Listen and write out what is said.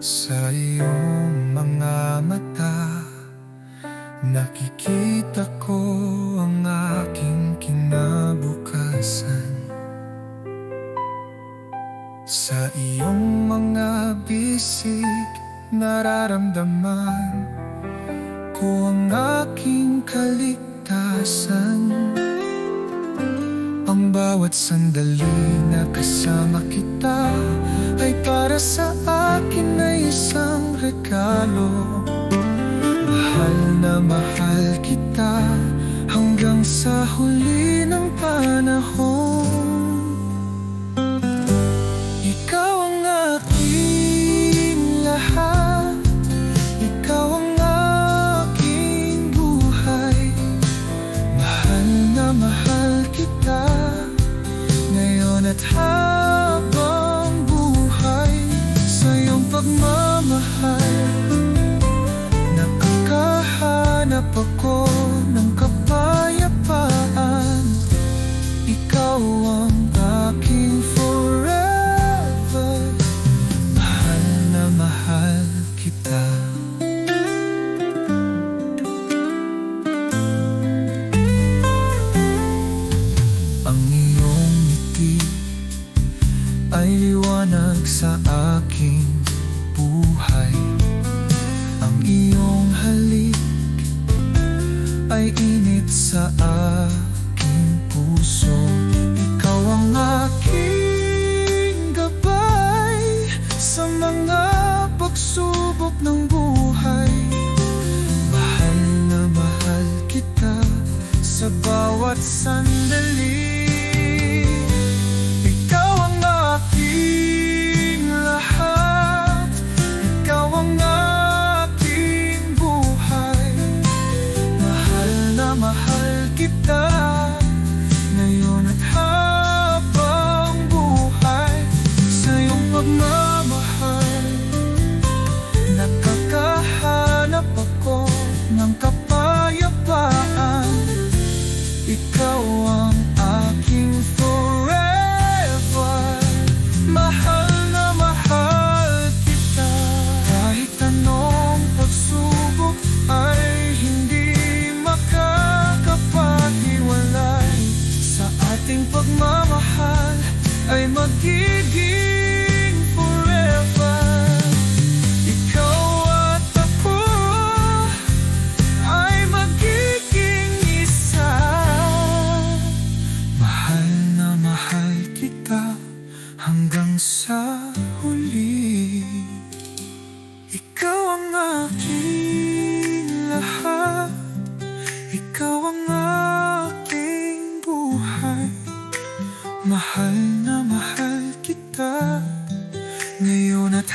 Sa iyong mga mata, nakikita ko ang aking kinabukasan. Sa iyong mga bisig, nararamdaman ko ang aking kaligtasan. Ang bawat sandali na kasama kita ay para sa akin ay isang regalo. Mahal na mahal kita hanggang sa huli ng panahon. Ikaw ang aking lahat, ikaw ang aking buhay. Mahal na mahal kita ngayon at habang buhay. Sa iyong pagmamahal, nakakahanap ako ng kapayapaan. Ikaw ang aking forever. Mahal na mahal kita. Ang iyong ngiti ay liwanag sa aking buhay. Ang iyong halik ay init sa aking puso. Ikaw ang aking gabay sa mga pagsubok ng buhay. Mahal na mahal kita sa bawat sandali. Ikaw ang aking lahat, ikaw ang aking buhay. Mahal na mahal kita ngayon at habang buhay. Sa iyong pagmamahal, nakakahanap ako ng kapayapaan. Ikaw ang aking forever. Mahal na mahal kita. Kahit anong pagsubok ay hindi makakapaghiwalay. Sa ating pagmamahal ay magiging forever. Ikaw at ako ay magiging isa. Mahal na mahal kita hanggang sa huli. Ikaw ang aking lahat, ikaw ang aking buhay. Mahal na mahal kita ngayon at